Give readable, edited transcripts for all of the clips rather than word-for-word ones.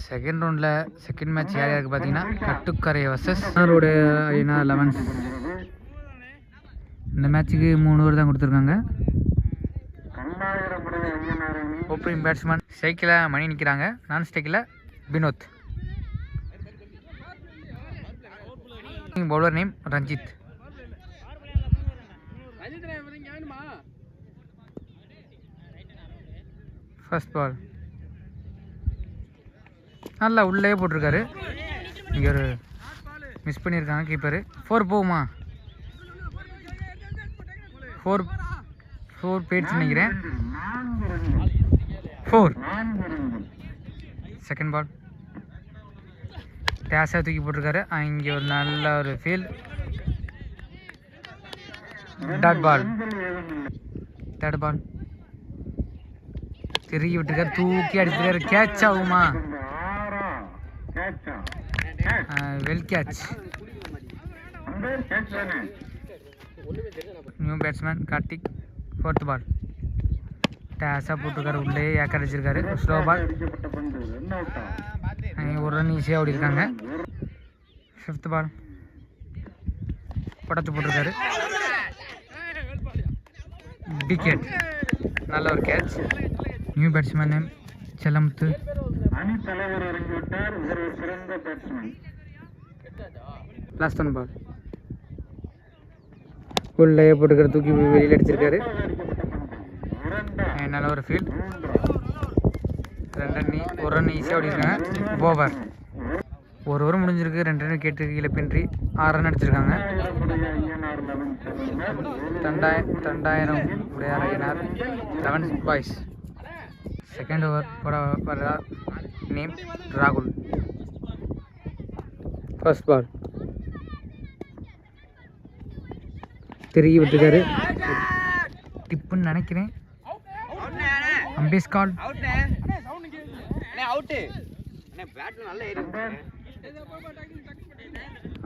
Second ரவுண்டில் second match யார் யாருக்கு பார்த்தீங்கன்னா கட்டுக்கரை வர்சஸ் ரோட ஐனா 11. இந்த மேட்ச்சுக்கு 3 ஓவர் தான் கொடுத்துருக்காங்க. ஓப்பனிங் பேட்ஸ்மேன் ஸ்ட்ரைக்கில் மணி நிற்கிறாங்க, நான் ஸ்ட்ரைக்கில் Vinoth. Bowler name Ranjith. First ball நல்லா உள்ளே போட்டிருக்காரு. இங்கே ஒரு மிஸ் பண்ணியிருக்காங்க கீப்பரு. 4 போகுமா? 4 போயிடுச்சு நினைக்கிறேன். 4. செகண்ட் பால் டேஸாக தூக்கி போட்டிருக்காரு. இங்கே ஒரு நல்ல ஒரு field. Dot ball. Third ball திருகி விட்டுருக்காரு, தூக்கி அடிச்சிருக்காரு. கேட்ச் ஆகுமா? Well catch. New batsman Karthik. 4th ball டேஸாக போட்டிருக்காரு, உள்ளே ஏக்கர் அடிச்சிருக்காரு. ஸ்லோ பால், ஒரு ரன் ஈஸியாக ஓடி இருக்காங்க. 5th பால் படத்து போட்டிருக்காரு, விக்கெட். நல்ல ஒரு catch. New batsman name Chellamuthu. Last 1 ball உள்ளே போட்டுக்கிற தூக்கி வெளியில் அடிச்சிருக்காரு. நல்ல ஒரு ஃபீல்ட். 1 ரன் ஈஸியாக ஓடிருக்காங்க. ஓவர். 1 ஓவர் முடிஞ்சிருக்கு. 2 ரன் கேட்டு இழப்பின்றி 6 ரன் அடிச்சிருக்காங்க. 2000 உடையார் ஐயனார் 11 பாய்ஸ். செகண்ட் ஓவர் போட நேம் ராகுல். ஃபர்ஸ்ட் பால் திருகி விட்டுருக்காரு, டிப்புன்னு நினைக்கிறேன். அம்பேஸ் கால்.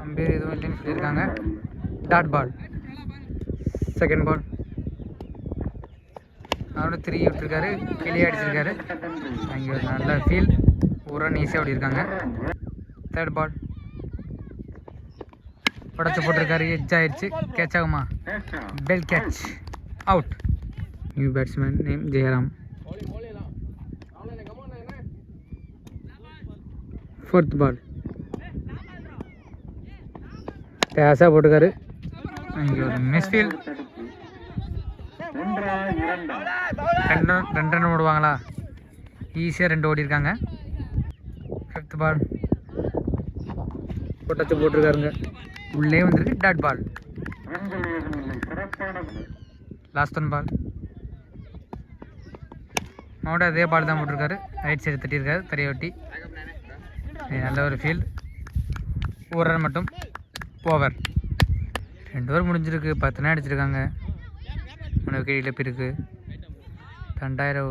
அம்பேர் எதுவும் இல்லைன்னு சொல்லியிருக்காங்க. Dot ball. செகண்ட் பால் அவரோட திருகி விட்டுருக்காரு, கிளியே அடிச்சிருக்காரு. அங்கே ஒரு நல்ல ஃபீல்ட். 1 ரன் ஈஸியாக ஓடிருக்காங்க. தேர்ட் பால் படத்து போட்டிருக்காரு, எட்ஜ் ஆயிடுச்சு. கேட்ச் ஆகுமா? Well catch. Out. New batsman name Jayaram. 4th ball டேஸாக போட்டுக்காரு. இங்கே ஒரு மிஸ்ஃபீல்ட். 2 ரன் ஓடுவாங்களா? ஈஸியாக 2 ஓடி இருக்காங்க. 5th பால் பொட்டச்சு போட்டிருக்காருங்க, உள்ளே வந்துருக்கு. Dot ball. லாஸ்ட் 1 பால் அவனோட அதே பால் தான் போட்டிருக்காரு. ரைட் சைடு தட்டியிருக்காரு, தரையை ஒட்டி. நல்ல ஒரு ஃபீல்ட். 1 ரன் மட்டும். ஓவர். 2 ஓவர் முடிஞ்சிருக்கு. 10 ரன் அடிச்சிருக்காங்க. 3 விக்கெட் இழப்பு இருக்கு. 2000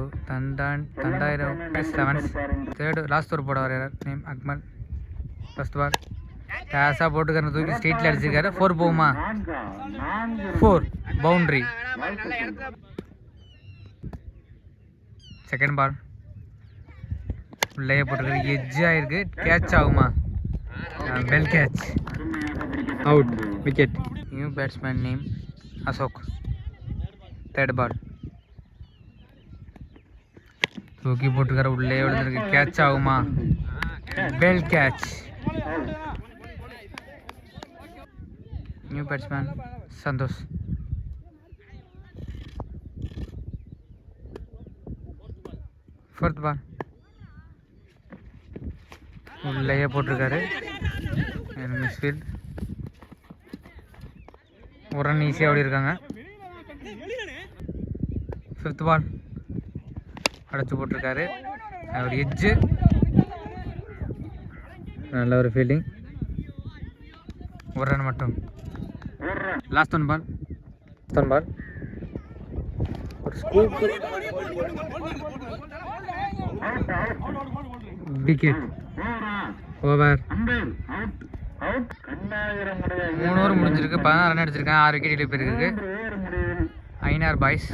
7. தேர்டு லாஸ்ட் ஓவர் போட வர நேம் அக்மல். ஃபர்ஸ்ட் பால் டேஸாக போட்டுக்காரு, தூக்கி ஸ்ட்ரெயிட்டில் அடிச்சிருக்காரு. 4 போகுமா? 4 பவுண்ட்ரி. செகண்ட் பால் உள்ளே போட்டுருக்காரு, எட்ஜ் ஆயிருக்கு. கேட்ச் ஆகுமா? Well catch. Out. Wicket. New batsman name Ashok. Third ball தூக்கி போட்டுருக்காரு, உள்ளே விழுந்திருக்கு. கேட்ச் ஆகுமா? Well catch. New batsman Santhosh. Fourth ball உள்ளே போட்டிருக்காரு, மிஸ்ஃபீல்ட். 1 ரன் ஈஸியாக ஓடி இருக்காங்க. 5th பால் அடைச்சி போட்டிருக்காரு, ஒரு எட்ஜு. நல்ல ஒரு ஃபீல்டிங். 1 ரன் மட்டும். லாஸ்ட் 1 பால் ஒரு ஸ்கூப். விக்கெட். ஓவர். 3 ஓவர் முடிஞ்சிருக்கு. 16 ரன் அடிச்சிருக்காங்க. 6 விக்கெட் இழப்பு இருக்கு. ஐநார் பாய்ஸ்.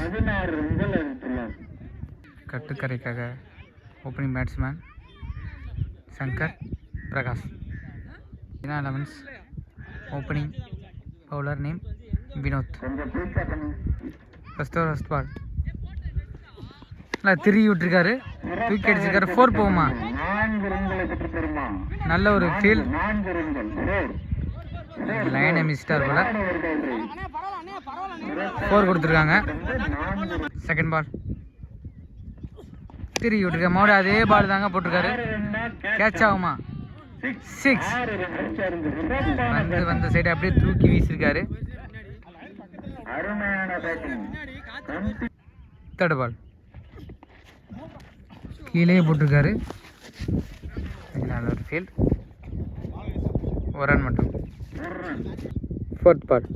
கட்டுக்கரைக்காக opening batsman Shankar Prakash. 11 opening bowler name Vinod. First ball நல்லா திரும்பி விட்டுருக்காரு, தூக்கி அடிச்சிருக்காரு. 4 போகுமா? நல்ல ஒரு ஃபீல். லைனை மிஸ்டார் போல 4 கொடுத்துருக்காங்க. செகண்ட் பால் திரும்பி விட்டுருக்காரு, மறுபடியும் அதே பால் தாங்க போட்டிருக்காரு. கேட்ச் ஆகுமா? 6. வந்த சைடு அப்படியே தூக்கி வீசிருக்காரு. தேர்ட் பால் கீழே போட்டிருக்காரு. நல்ல ஒரு ஃபீல்ட், ஒரு ரன் மட்டும். ஃபோர்த் பால்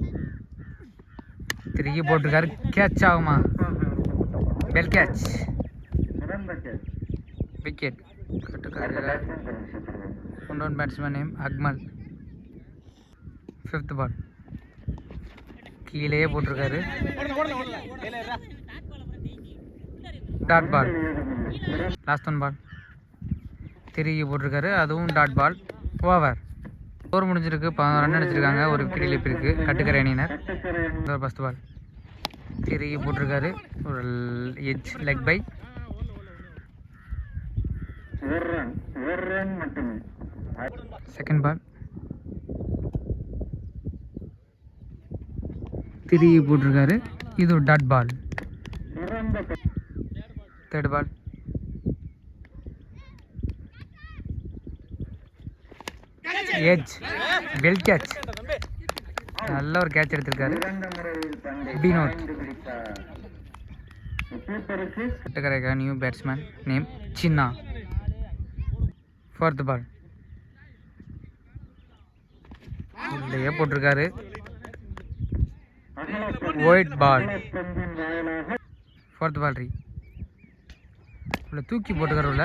திரும்பி போட்டிருக்காரு, கேட்ச் ஆகுமா? Well catch, wicket. One batsman name Akmal. Fifth ball கீழே போட்டிருக்காரு. Dot ball. லாஸ்ட் 1 பால் திரும்பி போட்டிருக்காரு, அதுவும் டாட் பால். ஓவர். ஓவர் முடிஞ்சிருக்கு. 11 ரன் அடிச்சிருக்காங்க, ஒரு விக்கெட் இழப்பு இருக்கு கட்டுக்கரை அணியினர். ஃபர்ஸ்ட் பால் திரும்பி போட்டிருக்காரு, ஒரு edge leg bye. Second ball திரும்பி போட்டிருக்காரு, இது ஒரு dot ball. Third ball edge, well catch. நல்ல ஒரு கேட்ச் எடுத்திருக்காரு வினோத். கட்டுக்கரைக்கான new batsman name Chinna. Fourth ball உள்ளே போட்டிருக்காரு, ஒயிட் பால். ஃபோர்த் பால் உள்ள தூக்கி போட்டுக்காரு உள்ள.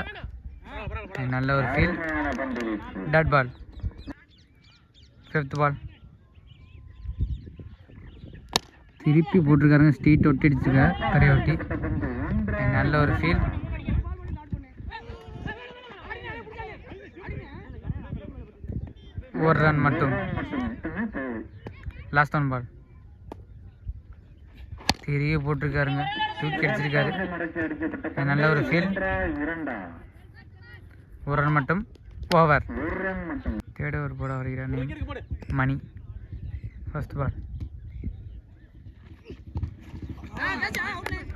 நல்ல ஒரு field, dot ball. Fifth ball திருப்பி போட்டிருக்காருங்க, ஸ்ட்ரீட் ஒட்டி அடிச்சிருக்காரு, தரையை ஒட்டி. நல்ல ஒரு ஃபீல். ஒரு ரன் மட்டும். லாஸ்ட் 1 பால் திரும்பி போட்டிருக்காருங்க, தூக்கி அடிச்சிருக்காரு. நல்ல ஒரு ஃபீல், ஒரு ரன் மட்டும். ஓவர். தேர்ட் ஓவர் போட வருகிறார் மணி. ஃபர்ஸ்ட் பால்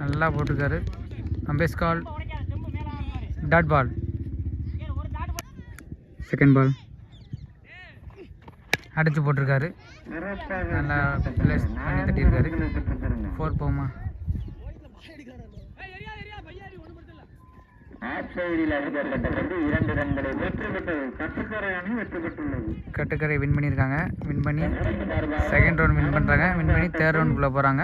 நல்லா போட்டிருக்காரு, அம்பேஸ் கால், டாட் பால். செகண்ட் பால் அடிச்சு போட்டிருக்காரு, நல்லா பிளேஸ் பண்ணி தட்டியிருக்காரு. 4 போகுமா? கட்டுக்கரை வின் பண்ணியிருக்காங்க. வின் பண்ணி செகண்ட் ரவுண்ட் வின் பண்ணுறாங்க. வின் பண்ணி தேர்ட் ரவுண்டுக்குள்ளே போகிறாங்க.